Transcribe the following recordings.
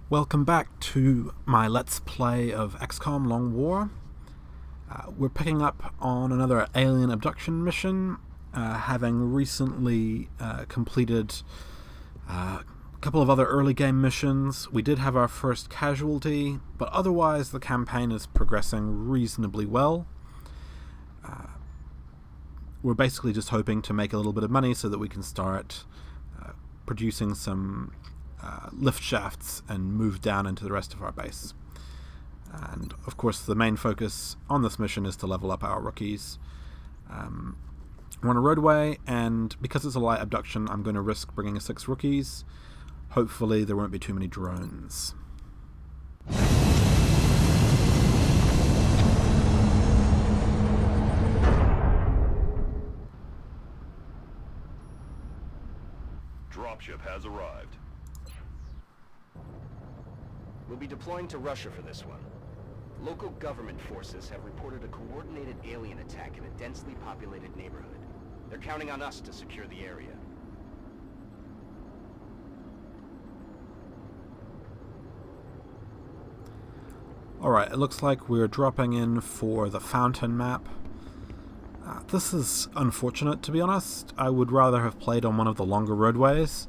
Welcome back to my Let's Play of XCOM Long War. We're picking up on another alien abduction mission, having recently completed a couple of other early game missions. We did have our first casualty, but otherwise the campaign is progressing reasonably well. We're basically just hoping to make a little bit of money so that we can start producing some lift shafts and move down into the rest of our base. And of course the main focus on this mission is to level up our rookies. We're on a roadway, and because it's a light abduction I'm going to risk bringing 6 rookies. Hopefully there won't be too many drones. Dropship has arrived. We'll be deploying to Russia for this one. Local government forces have reported a coordinated alien attack in a densely populated neighborhood. They're counting on us to secure the area. Alright, it looks like we're dropping in for the fountain map. This is unfortunate, to be honest. I would rather have played on one of the longer roadways.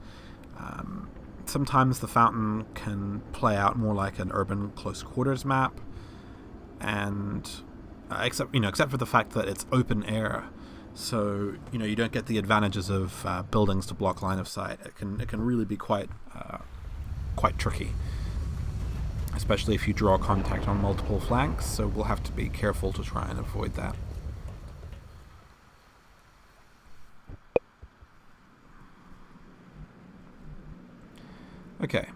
Sometimes the fountain can play out more like an urban close quarters map, and except for the fact that it's open air, so you don't get the advantages of buildings to block line of sight. It can really be quite tricky, especially if you draw contact on multiple flanks. So we'll have to be careful to try and avoid that. Okay,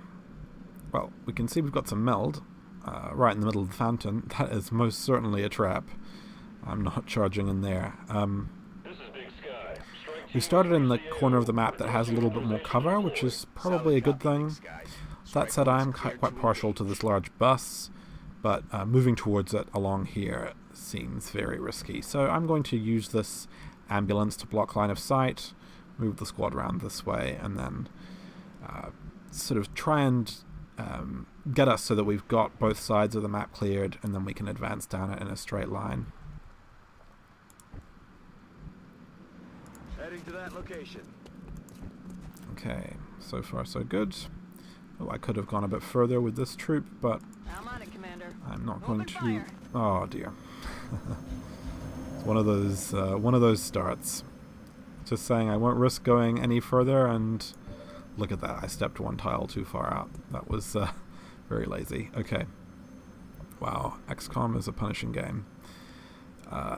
well, we can see we've got some meld right in the middle of the fountain. That is most certainly a trap. I'm not charging in there. This is Big Sky. We started in the corner of the map that has a little bit more cover, which is probably a good thing. That said, I'm quite partial to this large bus, but moving towards it along here seems very risky. So I'm going to use this ambulance to block line of sight, move the squad around this way, and then sort of try and get us so that we've got both sides of the map cleared, and then we can advance down it in a straight line. Heading to that location. Okay, so far so good. Oh, I could have gone a bit further with this troop, but I'm on it, Commander. I'm not going to. Fire. Oh dear. It's one of those starts. Just saying, I won't risk going any further, and look at that, I stepped one tile too far out. That was very lazy. Okay. Wow, XCOM is a punishing game.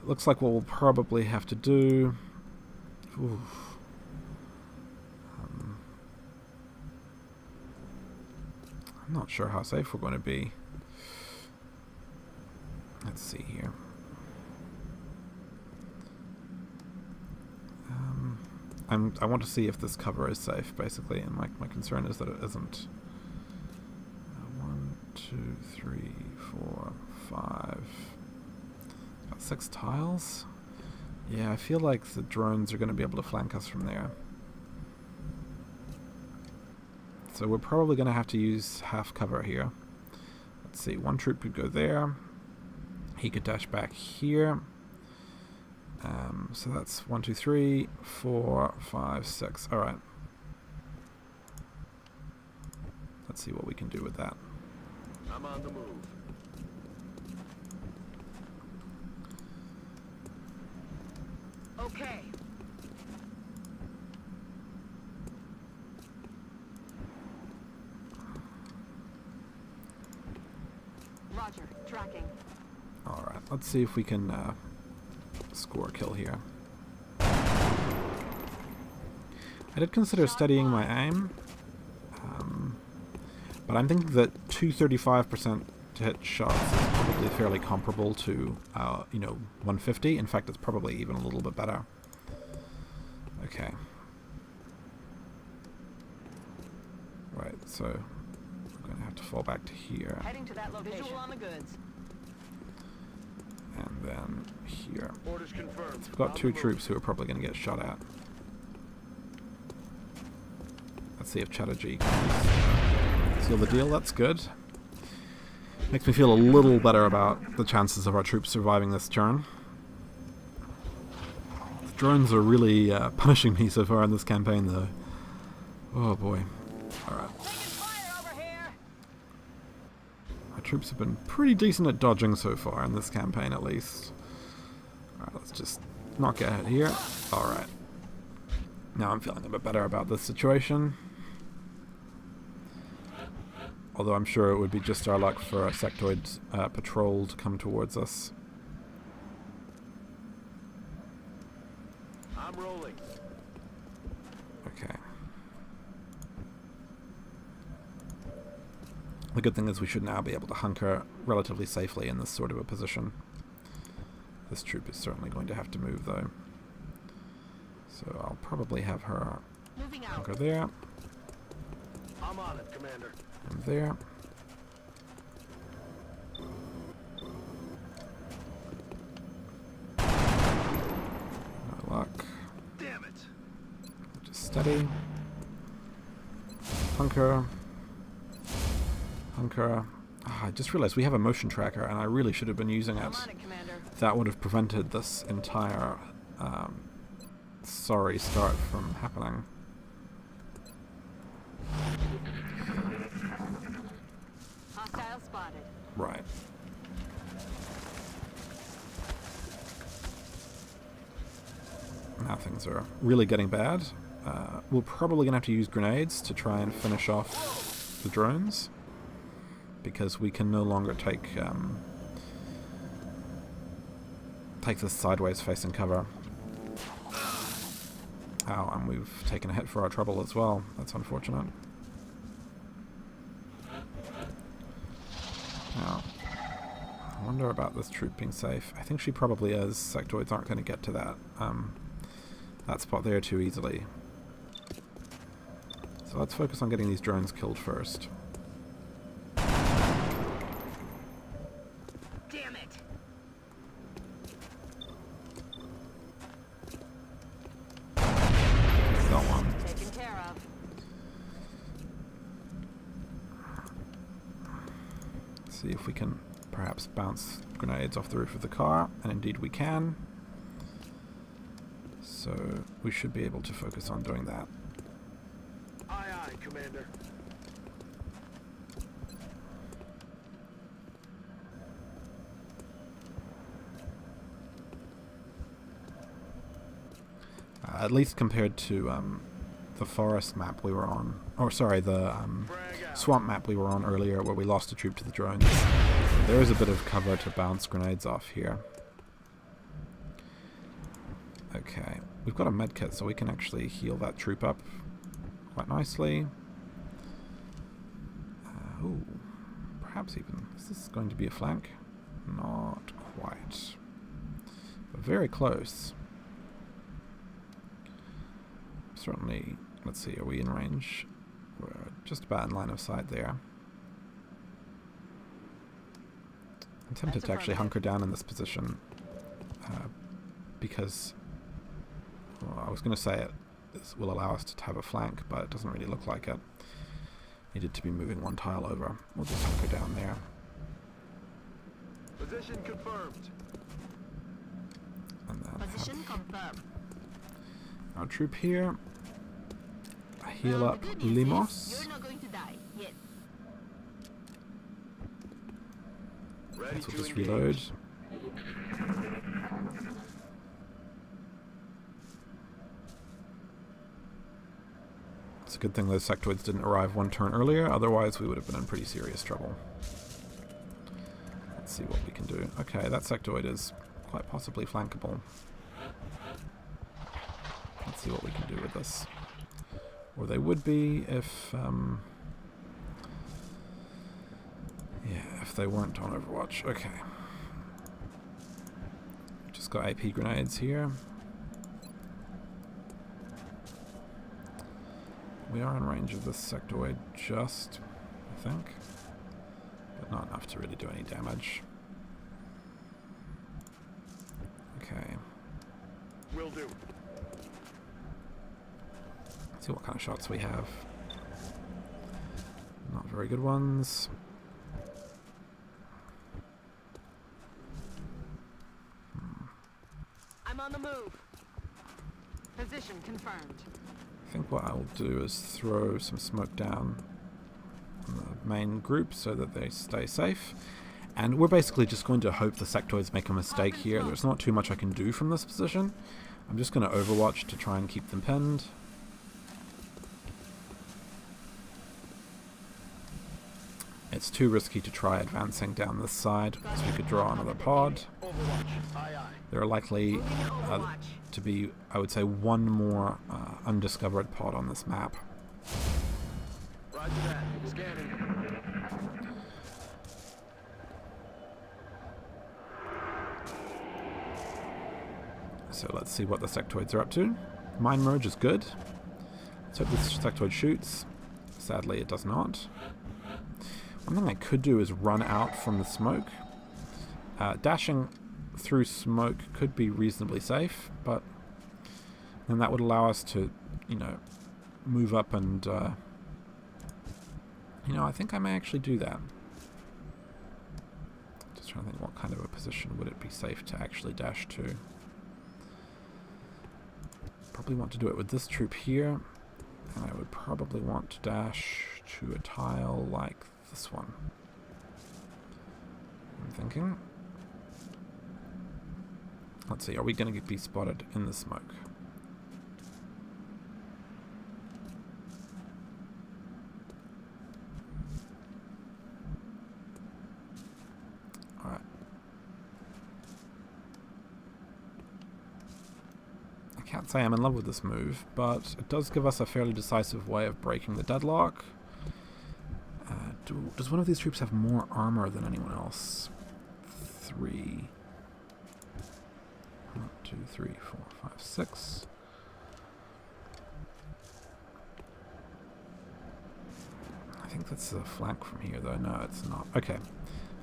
Looks like what we'll probably have to do... I'm not sure how safe we're going to be. Let's see here. I want to see if this cover is safe, basically, and my concern is that it isn't. 1, 2, 3, 4, 5. About 6 tiles? Yeah, I feel like the drones are going to be able to flank us from there. So we're probably going to have to use half cover here. Let's see, one troop could go there. He could dash back here. So that's 1, 2, 3, 4, 5, 6. Alright. Let's see what we can do with that. I'm on the move. Okay. Roger. Tracking. Alright, let's see if we can score a kill here. I did consider studying my aim, but I'm thinking that 235% to hit shots is probably fairly comparable to 150. In fact, it's probably even a little bit better. Okay. Right, so we're going to have to fall back to here. Heading to that location. Visual on the goods. And then here. Orders confirmed. So we've got 2 troops who are probably going to get shot at. Let's see if Chatterjee can Seal the deal, that's good. Makes me feel a little better about the chances of our troops surviving this turn. The drones are really punishing me so far in this campaign, though. Oh boy. Alright. Our troops have been pretty decent at dodging so far in this campaign, at least. Alright, let's just not get hit here. Alright. Now I'm feeling a bit better about this situation. Although I'm sure it would be just our luck for a sectoid patrol to come towards us. I'm rolling. Okay. The good thing is we should now be able to hunker relatively safely in this sort of a position. This troop is certainly going to have to move, though. So I'll probably have her hunker there. I'm on it, Commander. And there. No luck. Damn it. Just steady. Hunker. Hunker. I just realized we have a motion tracker and I really should have been using it. That would have prevented this entire sorry start from happening. Hostile spotted. Right. Now things are really getting bad. We're probably going to have to use grenades to try and finish off the drones, because we can no longer take this sideways facing cover. Oh, and we've taken a hit for our trouble as well. That's unfortunate. Now, I wonder about this troop being safe. I think she probably is. Sectoids aren't going to get to that spot there too easily. So let's focus on getting these drones killed first. Damn it! Got one. Taken care of. See if we can perhaps bounce grenades off the roof of the car, and indeed we can. So we should be able to focus on doing that. Aye, aye, Commander. At least compared to the forest map we were on, or sorry, the swamp map we were on earlier, where we lost a troop to the drones. There is a bit of cover to bounce grenades off here. Okay, we've got a medkit, so we can actually heal that troop up quite nicely. Ooh, perhaps even. Is this going to be a flank? Not quite, but very close. Certainly, let's see, are we in range? We're just about in line of sight there. I'm tempted to actually hunker down in this position because, well, I was going to say this will allow us to have a flank, but it doesn't really look like it. Needed to be moving one tile over. We'll just hunker down there. Position confirmed. And then Position confirmed. our troop here. Heal up Limos. You're not going to die yet. Ready So we'll to just engage. reload. It's a good thing those sectoids didn't arrive one turn earlier, otherwise we would have been in pretty serious trouble. Let's see what we can do. Okay, that sectoid is quite possibly flankable. Let's see what we can do with this. Or they would be if, if they weren't on Overwatch. Okay. Just got AP grenades here. We are in range of this sectoid just, I think. But not enough to really do any damage. Okay. Will do. See what kind of shots we have. Not very good ones. I'm on the move. Position confirmed. I think what I will do is throw some smoke down on the main group so that they stay safe. And we're basically just going to hope the sectoids make a mistake here. There's not too much I can do from this position. I'm just going to overwatch to try and keep them pinned. It's too risky to try advancing down this side, so we could draw another pod. There are likely to be, I would say, one more undiscovered pod on this map. Roger that. Scanning. So let's see what the sectoids are up to. Mine merge is good. Let's hope this sectoid shoots. Sadly, it does not. One thing I could do is run out from the smoke. Dashing through smoke could be reasonably safe, but then that would allow us to, you know, move up and, you know, I think I may actually do that. Just trying to think what kind of a position would it be safe to actually dash to. Probably want to do it with this troop here, and I would probably want to dash to a tile like this one. I'm thinking. Let's see, are we going to be spotted in the smoke? Alright. I can't say I'm in love with this move, but it does give us a fairly decisive way of breaking the deadlock. Does one of these troops have more armor than anyone else? 3. 1, 2, 3, 4, 5, 6. I think that's a flank from here, though. No, it's not. Okay,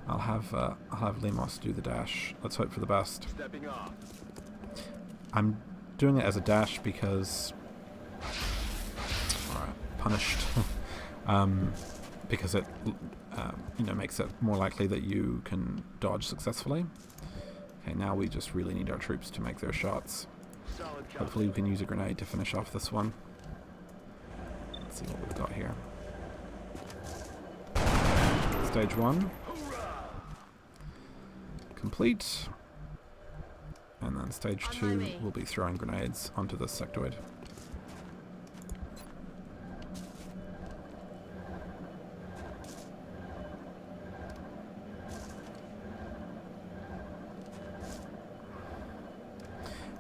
I'll have Lemos do the dash. Let's hope for the best. Stepping off. I'm doing it as a dash because, alright, punished. Because it, you know, makes it more likely that you can dodge successfully. Okay, now we just really need our troops to make their shots. Solid copy. Hopefully we can use a grenade to finish off this one. Let's see what we've got here. Stage 1. Complete. And then stage 2 will be throwing grenades onto this sectoid.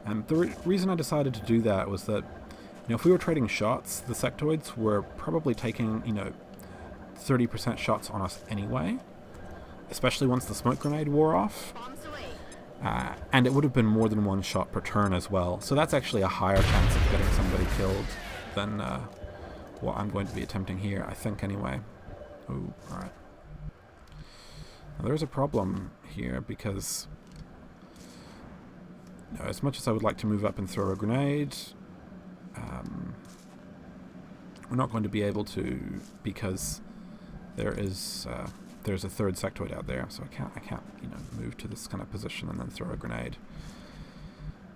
And the reason I decided to do that was that, you know, if we were trading shots, the sectoids were probably taking, you know, 30% shots on us anyway, especially once the smoke grenade wore off. And it would have been more than one shot per turn as well. So that's actually a higher chance of getting somebody killed than what I'm going to be attempting here, I think anyway. Oh, alright. Now there's a problem here because, you know, as much as I would like to move up and throw a grenade, we're not going to be able to because there's a third sectoid out there, so I can't, you know, move to this kind of position and then throw a grenade.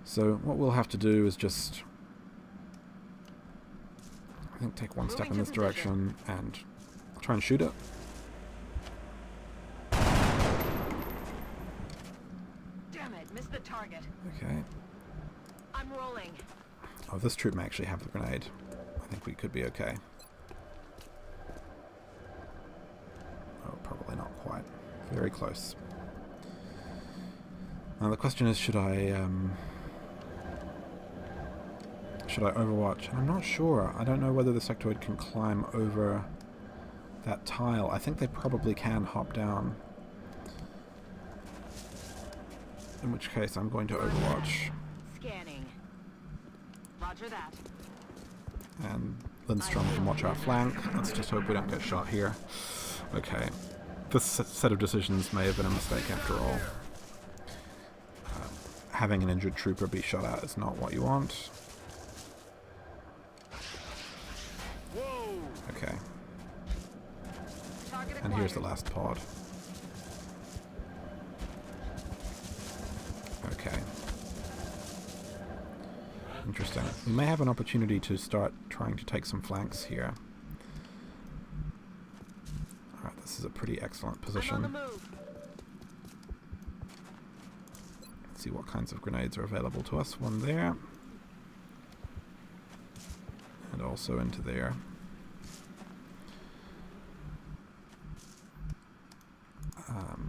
So what we'll have to do is just, I think, take one step in this direction and try and shoot it. Damn it, missed the target. Okay. I'm rolling. Oh, this troop may actually have the grenade. I think we could be okay. Oh, probably not quite. Very close. Now the question is, should I overwatch? And I'm not sure. I don't know whether the sectoid can climb over that tile. I think they probably can hop down. In which case, I'm going to overwatch. Scanning. Roger that. And Lindstrom can watch our flank. Let's just hope we don't get shot here. Okay. This set of decisions may have been a mistake after all. Having an injured trooper be shot at is not what you want. Whoa! Okay. And here's the last pod. Okay. Interesting. We may have an opportunity to start trying to take some flanks here. Alright, this is a pretty excellent I'm on position. the move. Let's see what kinds of grenades are available to us. One there. And also into there.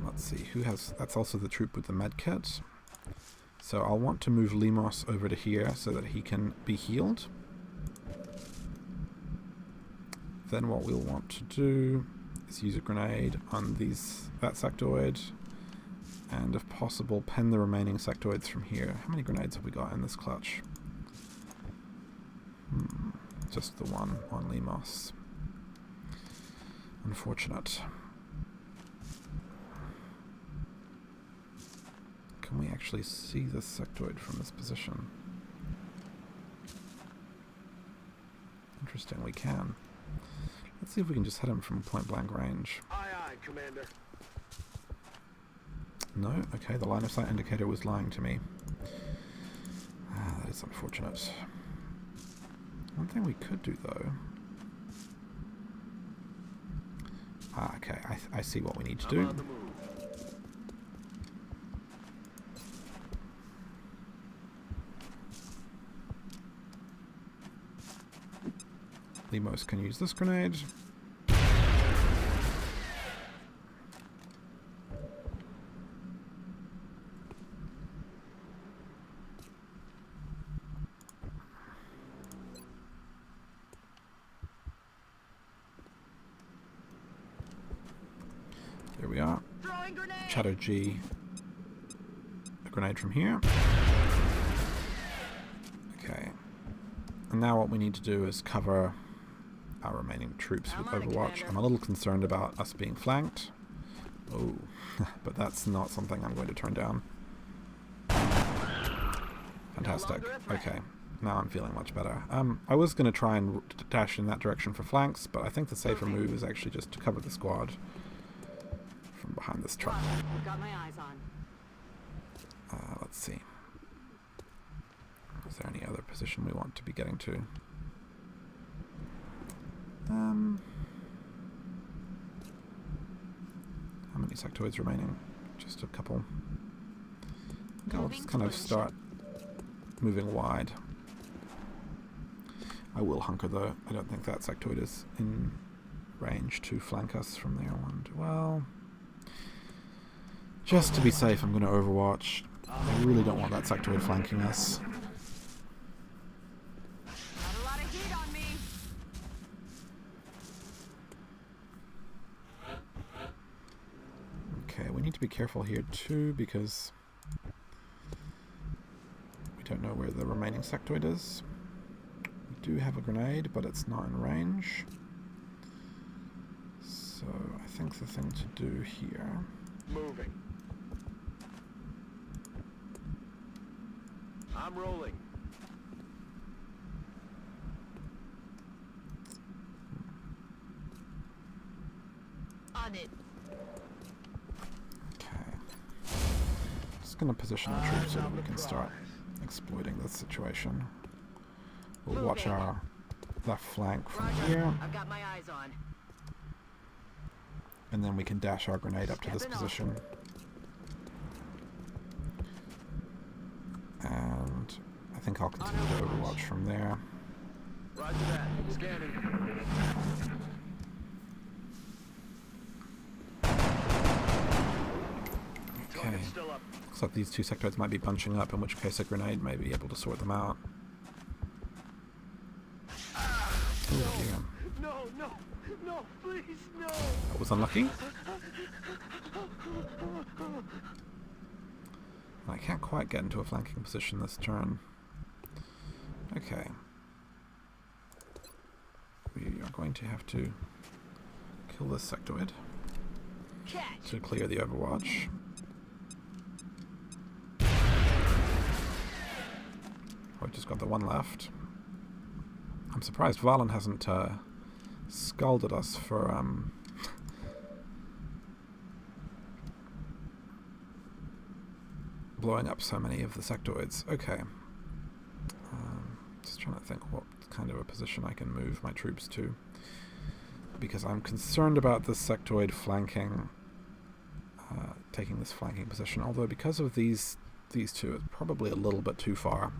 Let's see, who has... That's also the troop with the med kit. So I'll want to move Limos over to here so that he can be healed. Then what we'll want to do is use a grenade on that sectoid. And if possible, pen the remaining sectoids from here. How many grenades have we got in this clutch? Just the one on Limos. Unfortunate. Can we actually see this sectoid from this position? Interesting, we can. Let's see if we can just hit him from point blank range. Aye, aye, Commander. No? Okay, the line of sight indicator was lying to me. That is unfortunate. One thing we could do though... okay, I see what we need to do. I'm on the move. Limos can use this grenade. There we are. Throwing grenade. Shadow G. A grenade from here. Okay. And now what we need to do is cover our remaining troops with I'm on it, Overwatch. Commander. I'm a little concerned about us being flanked. Oh, but that's not something I'm going to turn down. Fantastic. longer a threat. Okay, now I'm feeling much better. I was going to try and dash in that direction for flanks, but I think the safer move is actually just to cover the squad from behind this truck. Roger. I've got my eyes on. Let's see. Is there any other position we want to be getting to? How many sectoids remaining? Just a couple. I think I'll just kind of start moving wide. I will hunker though. I don't think that sectoid is in range to flank us from there. Well, just to be safe, I'm going to Overwatch. I really don't want that sectoid flanking us. Got a lot of heat on me. Okay, we need to be careful here too because we don't know where the remaining sectoid is. We do have a grenade, but it's not in range. So I think the thing to do here... Moving. I'm rolling. On it. Okay. Just going to position our troops so that we can start exploiting this situation. We'll watch our left flank from Roger. here, I've got my eyes on. and then we can dash our grenade up to this Stepping off. position. And I think I'll continue to Overwatch from there. Roger that. Scanning. Okay. Target's still up. Looks like these two sectoids might be bunching up, in which case a grenade may be able to sort them out. Oh dear. No, no, no, please, no. That was unlucky. I can't quite get into a flanking position this turn. Okay. We are going to have to kill this sectoid Catch. to clear the Overwatch. We've just got the one left. I'm surprised Valen hasn't scalded us for blowing up so many of the sectoids. Okay. Just trying to think what kind of a position I can move my troops to, because I'm concerned about this sectoid flanking, taking this flanking position, although because of these two, it's probably a little bit too far.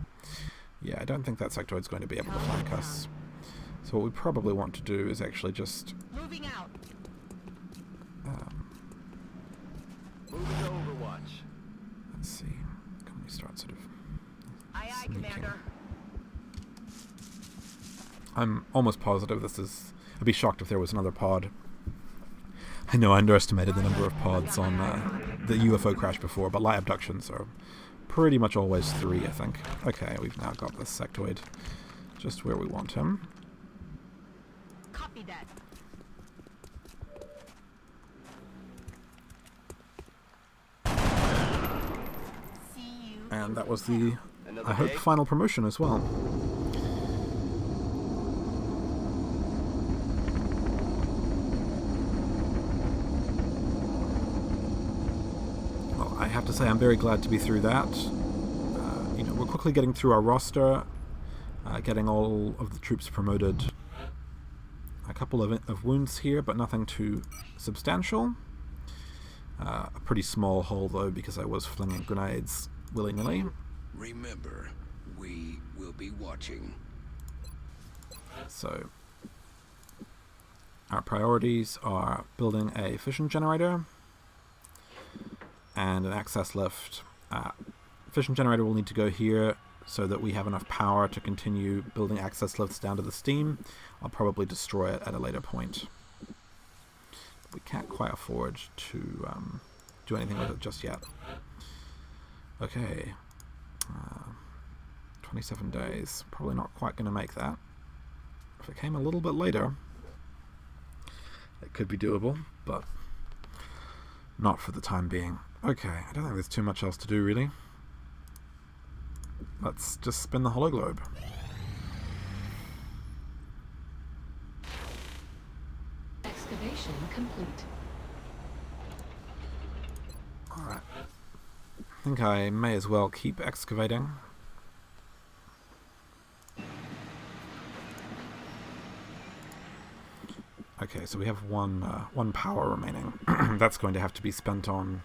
Yeah, I don't think that sectoid's going to be able to flank us. So what we probably want to do is actually just... Moving out. Moving to Overwatch. Let's see. Can we start sort of Aye, aye, sneaking? Commander. I'm almost positive this is... I'd be shocked if there was another pod. I know I underestimated the number of pods on the UFO crash before, but light abductions are pretty much always 3, I think. Okay, we've now got this sectoid just where we want him. Copy that. See you. And that was the, Another I hope, day? final promotion as well. Well, I have to say I'm very glad to be through that. You know, we're quickly getting through our roster, getting all of the troops promoted. A couple of wounds here, but nothing too substantial. A pretty small hole though, because I was flinging grenades willy-nilly. Remember, we will be watching. So our priorities are building a fission generator and an access lift. Fission generator will need to go here so that we have enough power to continue building access lifts down to the steam. I'll probably destroy it at a later point. We can't quite afford to do anything with it just yet. Okay. 27 days. Probably not quite going to make that. If it came a little bit later, it could be doable, but not for the time being. Okay, I don't think there's too much else to do, really. Let's just spin the hologlobe. Excavation complete. Alright. I think I may as well keep excavating. Okay, so we have one power remaining. That's going to have to be spent on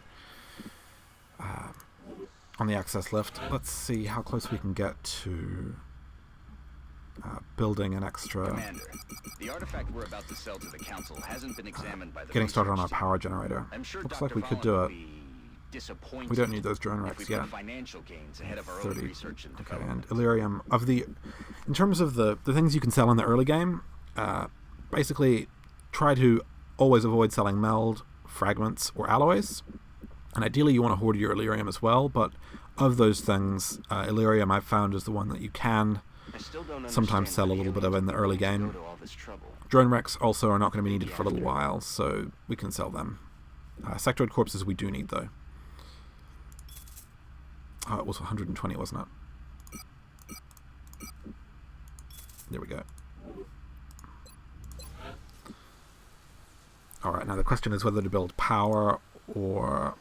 the access lift. Let's see how close we can get to building an extra... Commander, the artifact we're about to sell to the Council hasn't been examined by the Getting started on our research power generator. team. I'm sure Looks Dr. like we could Vaughn do will it. be disappointed We don't need those drone if wrecks we yet. put financial gains ahead of our own 30. research and Okay, development. and Illyrium, of the... In terms of the things you can sell in the early game, basically try to always avoid selling meld, fragments, or alloys. And ideally you want to hoard your Illyrium as well, but of those things, Illyrium I've found is the one that you can I still don't sometimes understand sell a why little bit aliens of in the early would go game. to all this trouble. Drone wrecks also are not going to be needed for a little while, so we can sell them. Sectoid corpses we do need, though. Oh, it was 120, wasn't it? There we go. Alright, now the question is whether to build power or...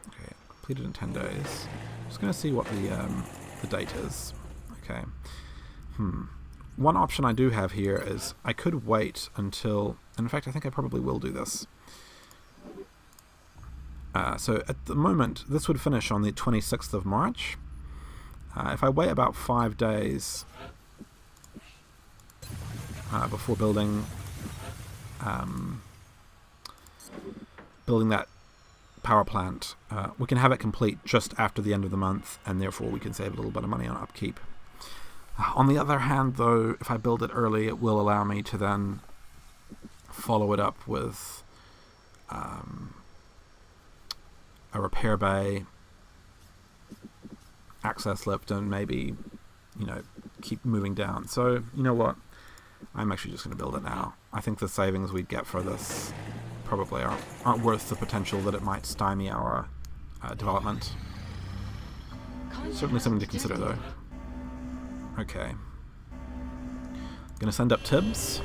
Okay, completed in 10 days. Just going to see what the date is. Okay. One option I do have here is I could wait until... In fact, I think I probably will do this. So at the moment, this would finish on the 26th of March. If I wait about 5 days before building that power plant, we can have it complete just after the end of the month, and therefore we can save a little bit of money on upkeep. On the other hand, though, if I build it early, it will allow me to then follow it up with a repair bay, access lift, and maybe, you know, keep moving down. So, you know what? I'm actually just going to build it now. I think the savings we'd get for this probably aren't worth the potential that it might stymie our development. Certainly something to consider, though. Okay. Gonna send up Tibbs.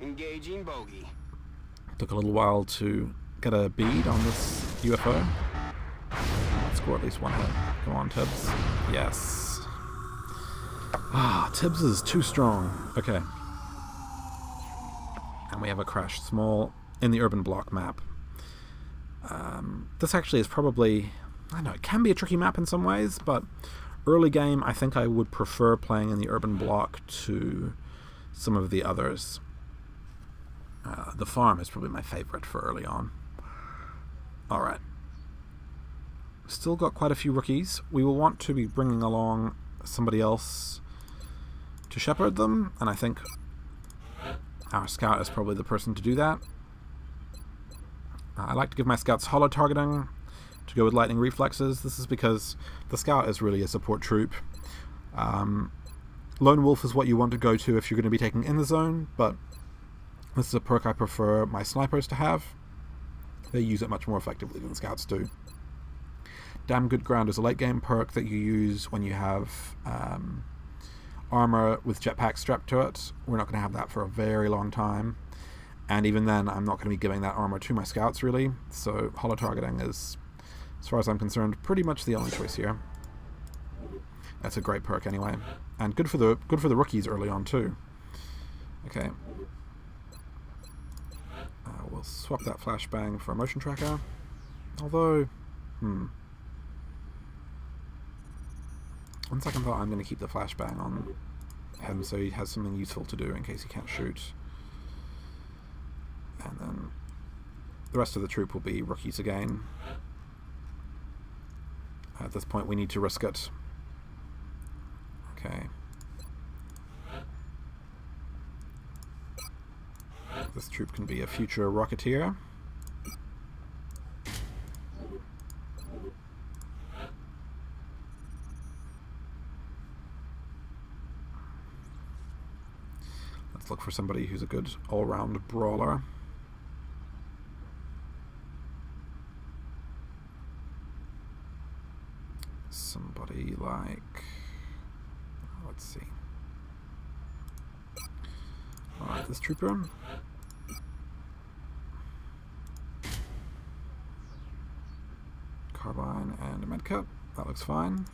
Engaging bogey. Took a little while to get a bead on this UFO. Let's score at least one hit. Come on, Tibbs. Yes. Ah, Tibbs is too strong. Okay. And we have a crash small in the urban block map. This actually is probably... I don't know, it can be a tricky map in some ways, but early game I think I would prefer playing in the urban block to some of the others. The farm is probably my favorite for early on. Alright. Still got quite a few rookies. We will want to be bringing along somebody else to shepherd them, and I think our scout is probably the person to do that. I like to give my scouts holo targeting to go with lightning reflexes. This is because the scout is really a support troop. Lone wolf is what you want to go to if you're going to be taking in the zone, but this is a perk I prefer my snipers to have. They use it much more effectively than scouts do. Damn Good Ground is a late game perk that you use when you have armor with jetpacks strapped to it. We're not going to have that for a very long time. And even then, I'm not going to be giving that armor to my scouts, really. So, holo targeting is, as far as I'm concerned, pretty much the only choice here. That's a great perk, anyway, and good for the rookies early on too. Okay, we'll swap that flashbang for a motion tracker. Although, on second thought, I'm going to keep the flashbang on him so he has something useful to do in case he can't shoot. And then the rest of the troop will be rookies again. At this point we need to risk it. Okay. This troop can be a future rocketeer. Let's look for somebody who's a good all-round brawler. Somebody like... let's see. Alright, this trooper. Carbine and a medkit. That looks fine.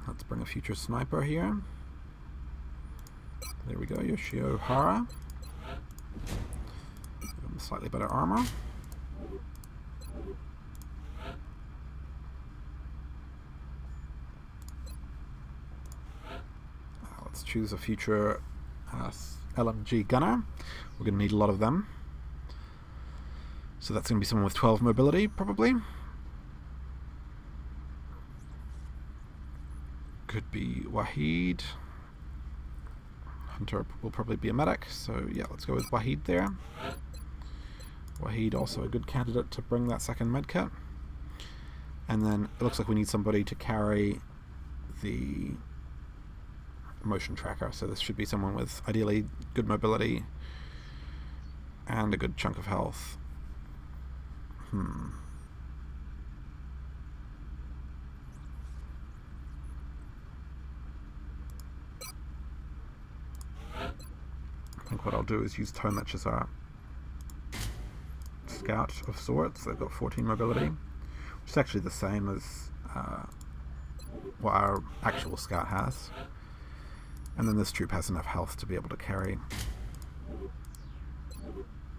Let's bring a future sniper here. There we go, Yoshio Hara. Give him slightly better armor. Let's choose a future LMG gunner. We're going to need a lot of them. So that's going to be someone with 12 mobility, probably. Could be Wahid. Hunter will probably be a medic, so yeah, let's go with Wahid there. Wahid also a good candidate to bring that second medkit. And then it looks like we need somebody to carry the motion tracker, so this should be someone with ideally good mobility and a good chunk of health. I think what I'll do is use Tomich as our scout of sorts. They've got 14 mobility, which is actually the same as what our actual scout has. And then this troop has enough health to be able to carry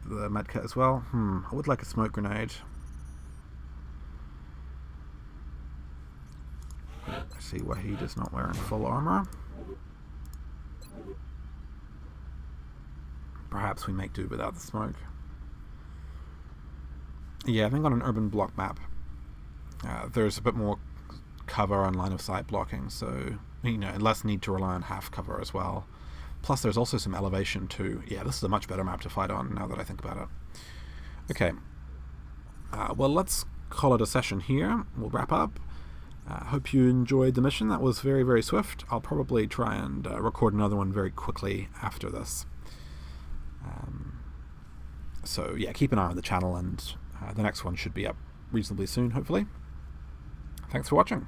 the medkit as well. I would like a smoke grenade. I see Wahid is not wearing full armor. Perhaps we make do without the smoke. Yeah, I think on an urban block map, there's a bit more cover and line of sight blocking, so less need to rely on half cover as well. Plus there's also some elevation too. Yeah, this is a much better map to fight on now that I think about it. Okay, well, let's call it a session here. We'll wrap up. Hope you enjoyed the mission. That was very, very swift. I'll probably try and record another one very quickly after this. So yeah, keep an eye on the channel, and the next one should be up reasonably soon, hopefully. Thanks for watching.